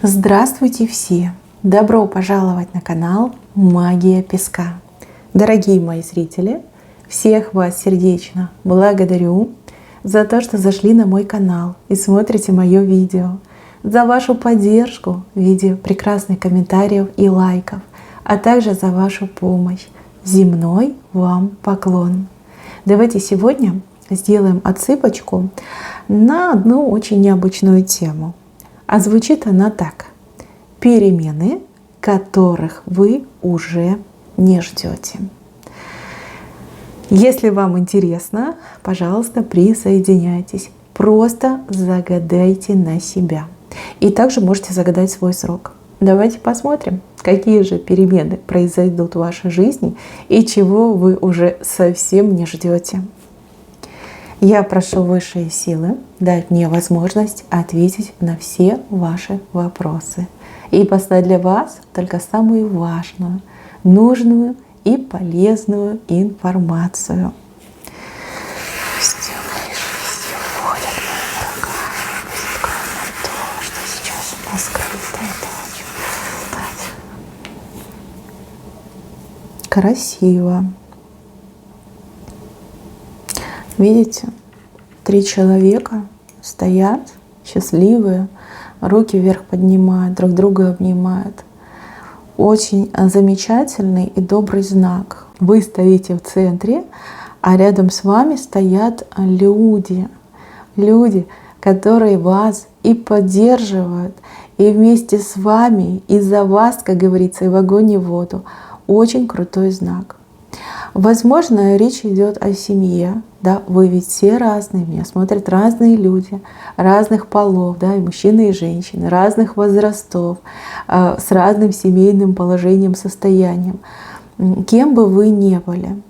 Здравствуйте все! Добро пожаловать на канал Магия Песка. Дорогие мои зрители, всех вас сердечно благодарю за то, что зашли на мой канал и смотрите мое видео, за вашу поддержку в виде прекрасных комментариев и лайков, а также за вашу помощь. Земной вам поклон! Давайте сегодня сделаем отсыпочку на одну очень необычную тему. А звучит она так: перемены, которых вы уже не ждете. Если вам интересно, пожалуйста, присоединяйтесь. Просто загадайте на себя. И также можете загадать свой срок. Давайте посмотрим, какие же перемены произойдут в вашей жизни и чего вы уже совсем не ждете. Я прошу высшие силы дать мне возможность ответить на все ваши вопросы и послать для вас только самую важную, нужную и полезную информацию. Красиво. Видите, 3 человека стоят счастливые, руки вверх поднимают, друг друга обнимают. Очень замечательный и добрый знак. Вы стоите в центре, а рядом с вами стоят люди. Люди, которые вас и поддерживают, и вместе с вами, и за вас, как говорится, и в огонь, и в воду. Очень крутой знак. Возможно, речь идет о семье, да, вы ведь все разные, меня смотрят разные люди, разных полов, да, и мужчины, и женщины, разных возрастов, с разным семейным положением, состоянием. Кем бы вы ни были,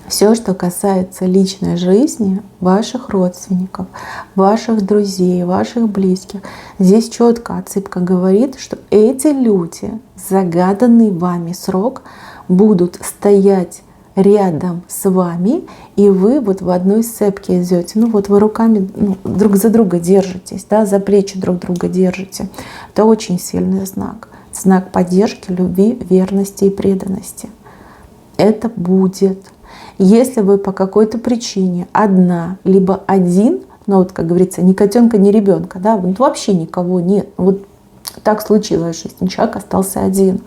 все, что касается личной жизни ваших родственников, ваших друзей, ваших близких, здесь четко отсыпка говорит, что эти люди, загаданный вами срок, будут стоять рядом с вами, и вы вот в одной сцепке идете. Ну вот вы руками друг за друга держитесь, да, за плечи друг друга держите. Это очень сильный знак. Знак поддержки, любви, верности и преданности. Это будет. Если вы по какой-то причине одна, либо один, ну вот, как говорится, ни котенка, ни ребенка, да, вот вообще никого нет, вот так случилось в жизни, человек остался один,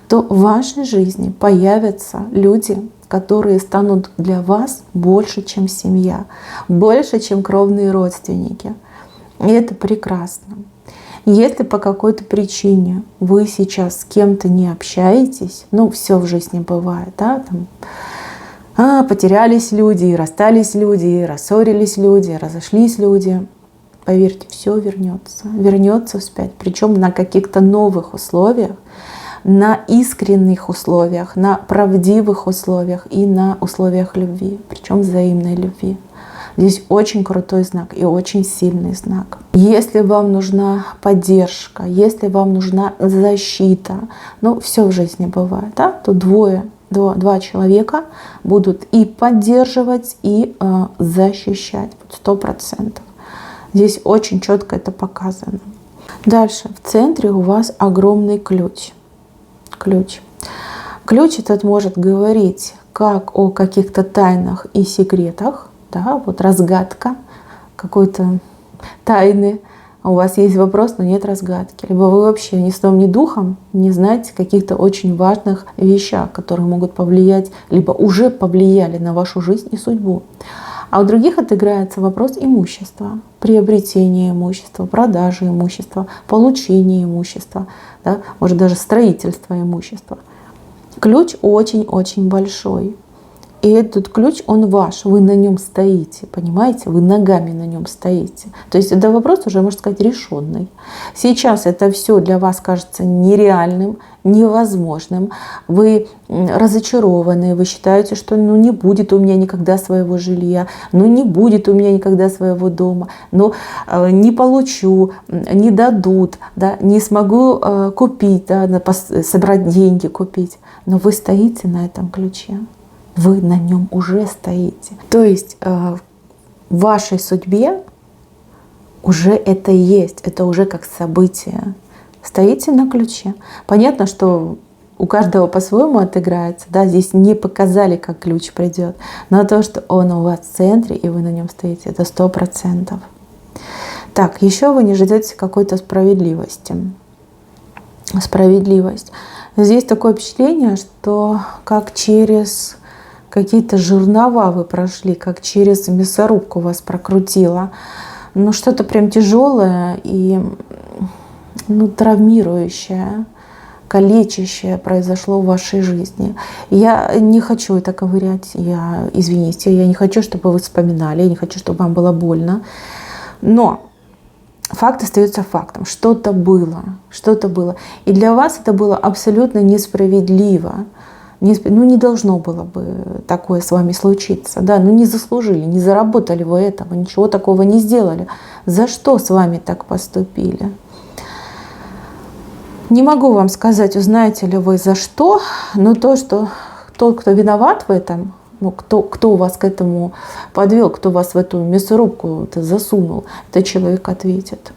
то в вашей жизни появятся люди, которые станут для вас больше, чем семья, больше, чем кровные родственники. И это прекрасно. Если по какой-то причине вы сейчас с кем-то не общаетесь, ну все в жизни бывает, да, там, потерялись люди, расстались люди, рассорились люди, разошлись люди, поверьте, все вернется, вернется вспять, причем на каких-то новых условиях, на искренних условиях, на правдивых условиях и на условиях любви, причем взаимной любви. Здесь очень крутой знак и очень сильный знак. Если вам нужна поддержка, если вам нужна защита, ну все в жизни бывает, да, то два человека будут и поддерживать, и защищать 100%. Здесь очень четко это показано. Дальше в центре у вас огромный ключ. Ключ этот может говорить как о каких-то тайнах и секретах, да, вот разгадка какой-то тайны. У вас есть вопрос, но нет разгадки. Либо вы вообще ни сном, ни духом не знаете каких-то очень важных вещах, которые могут повлиять, либо уже повлияли на вашу жизнь и судьбу. А у других отыграется вопрос имущества, приобретения имущества, продажи имущества, получения имущества, да, может даже строительства имущества. Ключ очень-очень большой. И этот ключ, он ваш, вы на нем стоите, понимаете? Вы ногами на нем стоите. То есть это вопрос уже, можно сказать, решенный. Сейчас это все для вас кажется нереальным, невозможным. Вы разочарованы, вы считаете, что ну, не будет у меня никогда своего жилья, ну не будет у меня никогда своего дома, ну не получу, не дадут, да, не смогу купить, да, собрать деньги, купить. Но вы стоите на этом ключе. Вы на нем уже стоите. То есть в вашей судьбе уже это есть, это уже как событие. Стоите на ключе. Понятно, что у каждого по-своему отыграется. Да? Здесь не показали, как ключ придет. Но то, что он у вас в центре, и вы на нем стоите, это 100%. Так, еще вы не ждете какой-то справедливости. Справедливость. Здесь такое впечатление, что как через какие-то жернова вы прошли, как через мясорубку вас прокрутило. Ну, что-то прям тяжелое и травмирующее, калечащее произошло в вашей жизни. Я не хочу это ковырять, извините, я не хочу, чтобы вы вспоминали, я не хочу, чтобы вам было больно. Но факт остается фактом. Что-то было. И для вас это было абсолютно несправедливо. Не должно было бы такое с вами случиться. Да? Не заслужили, не заработали вы этого, ничего такого не сделали. За что с вами так поступили? Не могу вам сказать, узнаете ли вы за что, но то, что тот, кто виноват в этом, кто вас к этому подвел, кто вас в эту мясорубку засунул, этот человек ответит.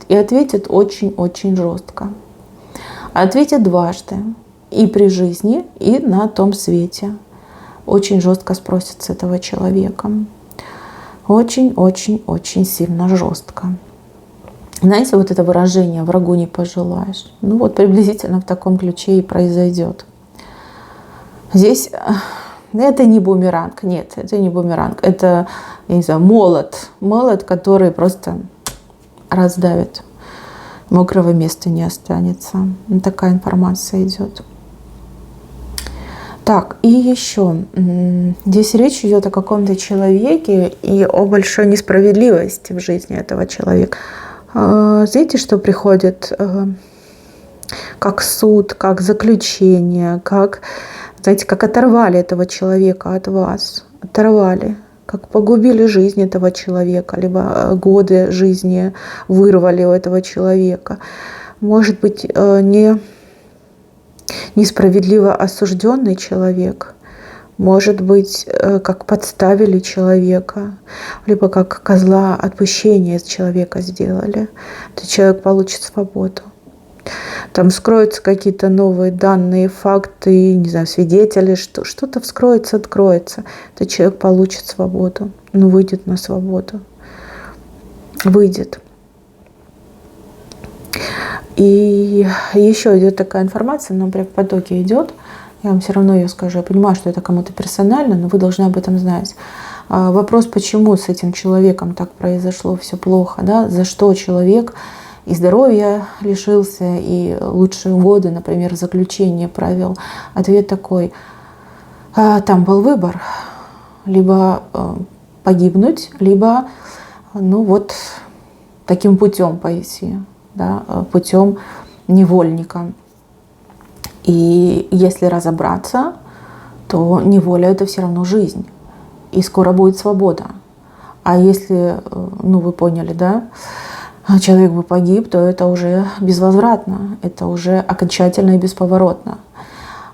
И ответит очень-очень жестко. Ответит дважды. И при жизни, и на том свете. Очень жестко спросит с этого человека. Очень-очень-очень сильно жестко. Знаете, вот это выражение «врагу не пожелаешь». Приблизительно в таком ключе и произойдет. Здесь это не бумеранг. Нет, это не бумеранг. Это, я не знаю, молот. Молот, который просто раздавит. Мокрого места не останется. Такая информация идет. Так, и еще. Здесь речь идет о каком-то человеке и о большой несправедливости в жизни этого человека. Знаете, что приходит как суд, как заключение, как оторвали этого человека от вас. Оторвали. Как погубили жизнь этого человека, либо годы жизни вырвали у этого человека. Может быть, несправедливо осужденный человек, может быть, как подставили человека, либо как козла отпущения из человека сделали, то человек получит свободу. Там вскроются какие-то новые данные, факты, не знаю, свидетели, что-то вскроется, откроется, то человек получит свободу, выйдет на свободу, выйдет. И еще идет такая информация, она прям в потоке идет. Я вам все равно ее скажу. Я понимаю, что это кому-то персонально, но вы должны об этом знать. Вопрос, почему с этим человеком так произошло все плохо, да? За что человек и здоровья лишился, и лучшие годы, например, заключение провел. Ответ такой: там был выбор. Либо погибнуть, либо таким путем пойти. Да, путем невольника. И если разобраться, то неволя — это все равно жизнь. И скоро будет свобода. А если, вы поняли, да, человек бы погиб, то это уже безвозвратно, это уже окончательно и бесповоротно.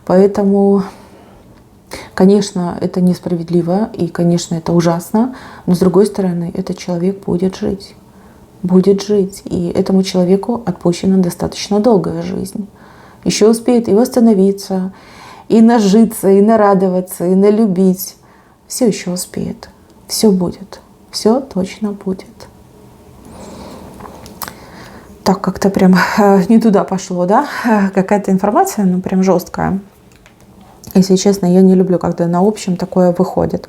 Поэтому, конечно, это несправедливо, и, конечно, это ужасно, но, с другой стороны, этот человек будет жить. И этому человеку отпущена достаточно долгая жизнь. Еще успеет и восстановиться, и нажиться, и нарадоваться, и налюбить. Все еще успеет. Все будет. Все точно будет. Так, как-то прям не туда пошло, да? Какая-то информация, прям жесткая. Если честно, я не люблю, когда на общем такое выходит.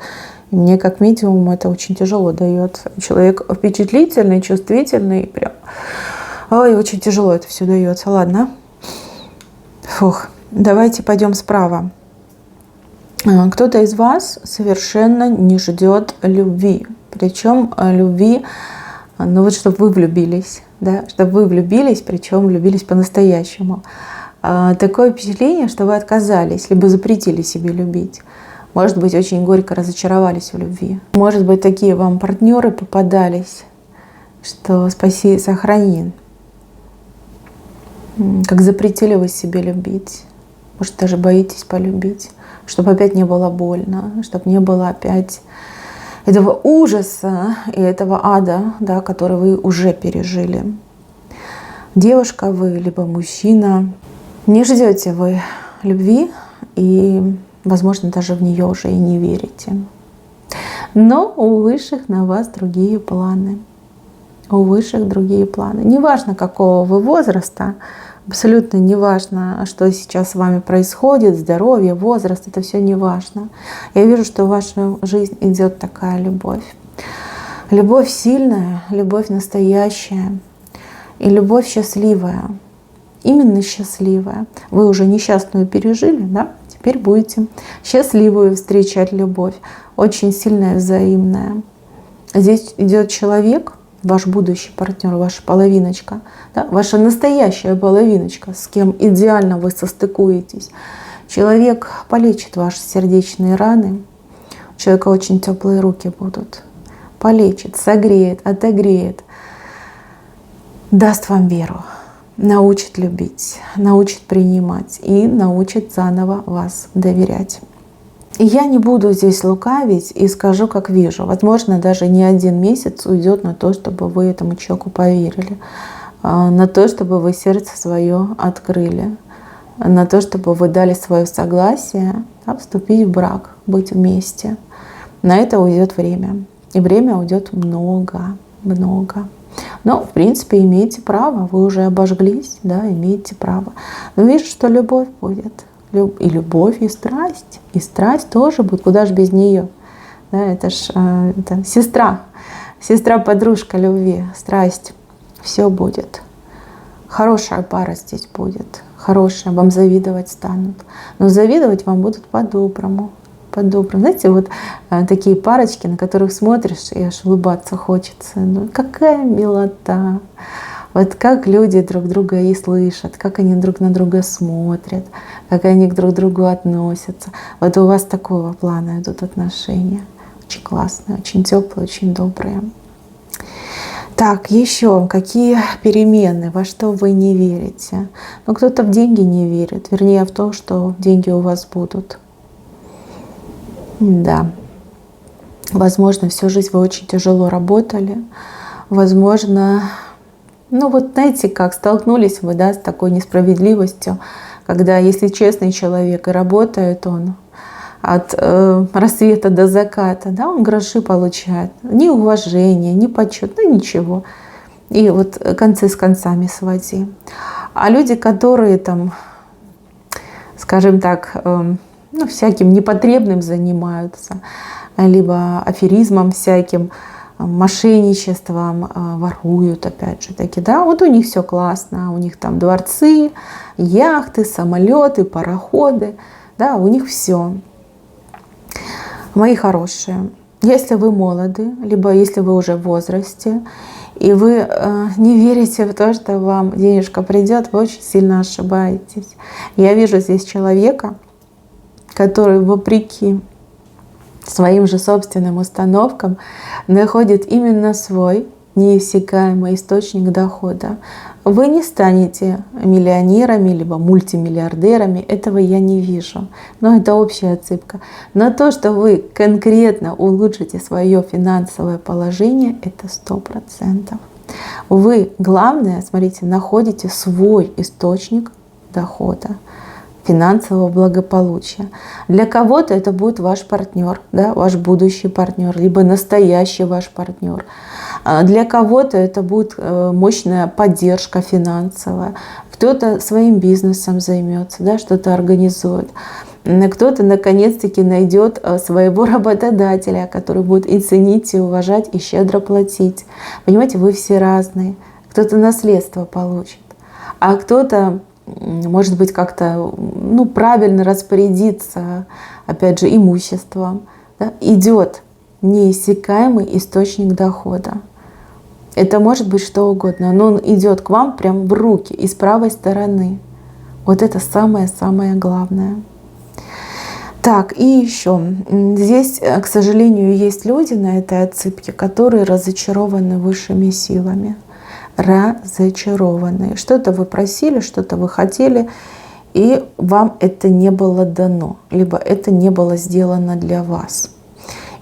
Мне как медиуму это очень тяжело дается. Человек впечатлительный, чувствительный, прям. Очень тяжело это все дается. Ладно. Давайте пойдем справа. Кто-то из вас совершенно не ждет любви. Причем любви, чтобы вы влюбились. Да? Чтобы вы влюбились, причем влюбились по-настоящему. Такое впечатление, что вы отказались, либо запретили себе любить. Может быть, очень горько разочаровались в любви. Может быть, такие вам партнеры попадались, что спаси и сохрани. Как запретили вы себе любить. Может, даже боитесь полюбить, чтобы опять не было больно, чтобы не было опять этого ужаса и этого ада, да, который вы уже пережили. Девушка вы, либо мужчина, не ждете вы любви и, возможно, даже в нее уже и не верите. Но у высших на вас другие планы. У высших другие планы. Неважно, какого вы возраста, абсолютно неважно, что сейчас с вами происходит, здоровье, возраст, это все неважно. Я вижу, что в вашу жизнь идет такая любовь. Любовь сильная, любовь настоящая и любовь счастливая. Именно счастливая. Вы уже несчастную пережили, да? Теперь будете счастливую встречать любовь. Очень сильная, взаимная. Здесь идет человек, ваш будущий партнер, ваша половиночка, да? Ваша настоящая половиночка, с кем идеально вы состыкуетесь. Человек полечит ваши сердечные раны. У человека очень теплые руки будут. Полечит, согреет, отогреет. Даст вам веру. Научит любить, научит принимать и научит заново вас доверять. И я не буду здесь лукавить и скажу, как вижу. Возможно, даже не 1 месяц уйдет на то, чтобы вы этому человеку поверили, на то, чтобы вы сердце свое открыли, на то, чтобы вы дали свое согласие, да, вступить в брак, быть вместе. На это уйдет время. И время уйдет много. Но, в принципе, имеете право, вы уже обожглись, да, имеете право. Но вижу, что любовь будет. И любовь, и страсть. И страсть тоже будет, куда же без нее. Да, это ж это сестра-подружка любви, страсть. Все будет. Хорошая пара здесь будет. Хорошая, вам завидовать станут. Но завидовать вам будут по-доброму. Знаете, вот такие парочки, на которых смотришь, и аж улыбаться хочется. Ну, какая милота! Вот как люди друг друга и слышат, как они друг на друга смотрят, как они друг к другу относятся. Вот у вас такого плана идут отношения. Очень классные, очень теплые, очень добрые. Так, еще какие перемены, во что вы не верите? Ну, кто-то в деньги не верит, вернее в то, что деньги у вас будут. Да, возможно, всю жизнь вы очень тяжело работали, возможно, ну вот знаете как, столкнулись вы, да, с такой несправедливостью, когда если честный человек и работает он от рассвета до заката, да, он гроши получает, ни уважения, ни почет, ну ничего. И вот концы с концами своди. А люди, которые там, скажем так, ну, всяким непотребным занимаются, либо аферизмом всяким, мошенничеством, воруют, опять же таки, да, вот у них все классно, у них там дворцы, яхты, самолеты, пароходы, да, у них все. Мои хорошие, если вы молоды, либо если вы уже в возрасте, и вы не верите в то, что вам денежка придет, вы очень сильно ошибаетесь. Я вижу здесь человека, который вопреки своим же собственным установкам находит именно свой неиссякаемый источник дохода. Вы не станете миллионерами либо мультимиллиардерами, этого я не вижу. Но это общая отсыпка. Но то, что вы конкретно улучшите свое финансовое положение, это 100%. Вы, главное, смотрите, находите свой источник дохода, финансового благополучия. Для кого-то это будет ваш партнер, да, ваш будущий партнер, либо настоящий ваш партнер. Для кого-то это будет мощная поддержка финансовая. Кто-то своим бизнесом займется, да, что-то организует. Кто-то наконец-таки найдет своего работодателя, который будет и ценить, и уважать, и щедро платить. Понимаете, вы все разные. Кто-то наследство получит, а кто-то, может быть, как-то правильно распорядиться, опять же, имуществом. Да? Идет неиссякаемый источник дохода. Это может быть что угодно, но он идет к вам прям в руки и с правой стороны. Вот это самое-самое главное. Так, и еще. Здесь, к сожалению, есть люди на этой отсыпке, которые разочарованы высшими силами. Разочарованные. Что-то вы просили, что-то вы хотели, и вам это не было дано, либо это не было сделано для вас.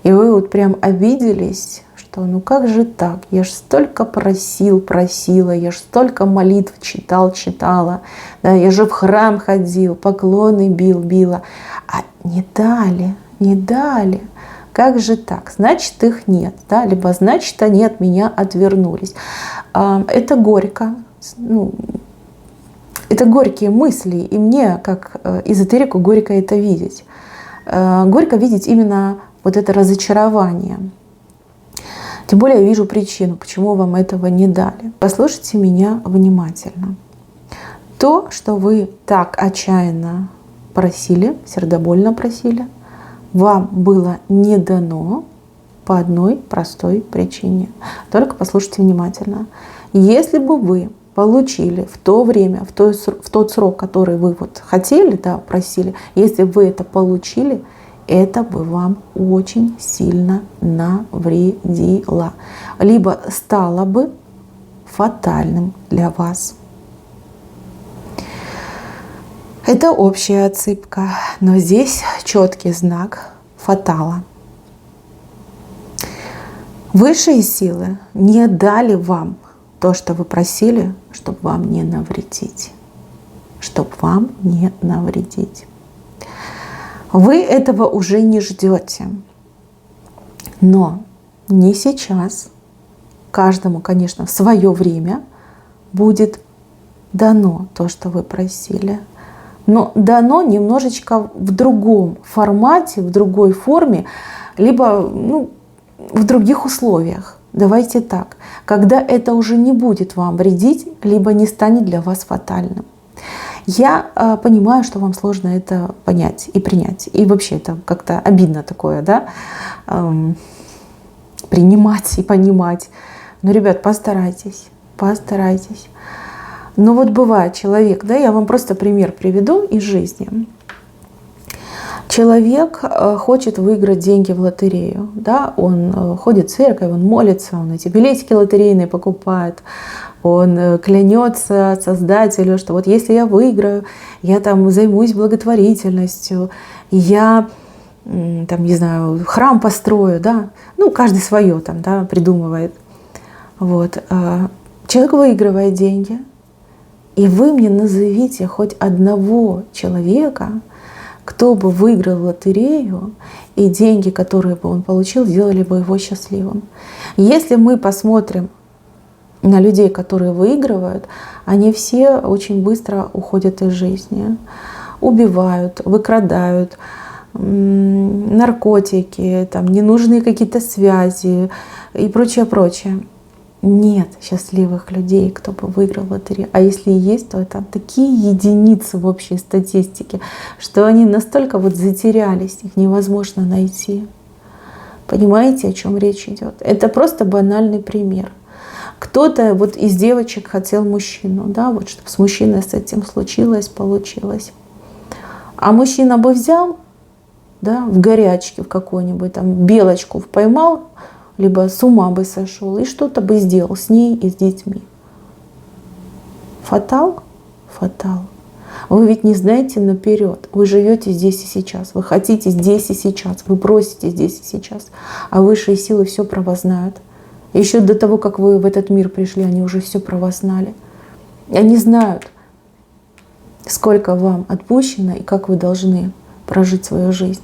И вы вот прям обиделись, что ну как же так, я ж столько просила, я ж столько молитв читала, да, я же в храм ходил, поклоны била, а не дали. Как же так? Значит, их нет, да? Либо значит, они от меня отвернулись. Это горько. Ну, это горькие мысли, и мне, как эзотерику, горько это видеть. Горько видеть именно вот это разочарование. Тем более я вижу причину, почему вам этого не дали. Послушайте меня внимательно. То, что вы так отчаянно просили, сердобольно просили, вам было не дано по одной простой причине. Только послушайте внимательно. Если бы вы получили в то время, в тот срок, который вы вот хотели, да, просили, если бы вы это получили, это бы вам очень сильно навредило. Либо стало бы фатальным для вас. Это общая отсыпка, но здесь четкий знак фатала. Высшие силы не дали вам то, что вы просили, чтобы вам не навредить. Чтобы вам не навредить. Вы этого уже не ждете. Но не сейчас. Каждому, конечно, в свое время будет дано то, что вы просили. Но дано немножечко в другом формате, в другой форме, либо в других условиях. Давайте так. Когда это уже не будет вам вредить, либо не станет для вас фатальным. Я понимаю, что вам сложно это понять и принять. И вообще это как-то обидно такое, да? Принимать и понимать. Но, ребят, постарайтесь. Но вот бывает человек, да, я вам просто пример приведу из жизни. Человек хочет выиграть деньги в лотерею, да, он ходит в церковь, он молится, он эти билетики лотерейные покупает, он клянется Создателю, что вот если я выиграю, я там займусь благотворительностью, я там, не знаю, храм построю, да, каждый свое там, да, придумывает. Вот. Человек выигрывает деньги, и вы мне назовите хоть одного человека, кто бы выиграл лотерею, и деньги, которые бы он получил, сделали бы его счастливым. Если мы посмотрим на людей, которые выигрывают, они все очень быстро уходят из жизни. Убивают, выкрадают, наркотики, там, ненужные какие-то связи и прочее. Нет счастливых людей, кто бы выиграл лотерею. А если и есть, то это такие единицы в общей статистике, что они настолько вот затерялись, их невозможно найти. Понимаете, о чем речь идет? Это просто банальный пример. Кто-то вот из девочек хотел мужчину, да, вот чтобы с мужчиной с этим случилось, получилось. А мужчина бы взял, да, в горячке в какой-нибудь там белочку поймал, либо с ума бы сошел и что-то бы сделал с ней и с детьми. Фатал? Фатал. Вы ведь не знаете наперед. Вы живете здесь и сейчас. Вы хотите здесь и сейчас. Вы просите здесь и сейчас. А высшие силы все про вас знают. Еще до того, как вы в этот мир пришли, они уже все про вас знали. Они знают, сколько вам отпущено и как вы должны прожить свою жизнь.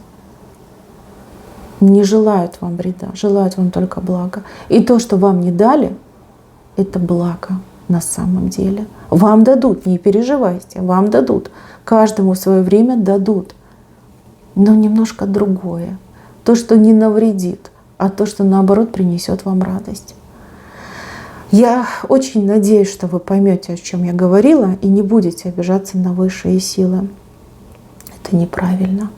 Не желают вам вреда, желают вам только блага. И то, что вам не дали, это благо на самом деле. Вам дадут, не переживайте, вам дадут. Каждому в свое время дадут. Но немножко другое. То, что не навредит, а то, что наоборот принесет вам радость. Я очень надеюсь, что вы поймете, о чем я говорила, и не будете обижаться на высшие силы. Это неправильно.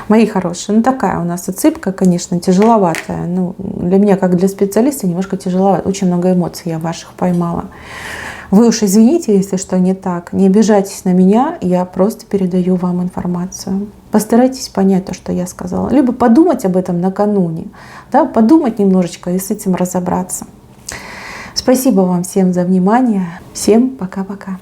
Мои хорошие, такая у нас отсыпка, конечно, тяжеловатая. Для меня, как для специалиста, немножко тяжеловато. Очень много эмоций я ваших поймала. Вы уж извините, если что не так. Не обижайтесь на меня, я просто передаю вам информацию. Постарайтесь понять то, что я сказала. Либо подумать об этом накануне. Да, подумать немножечко и с этим разобраться. Спасибо вам всем за внимание. Всем пока-пока.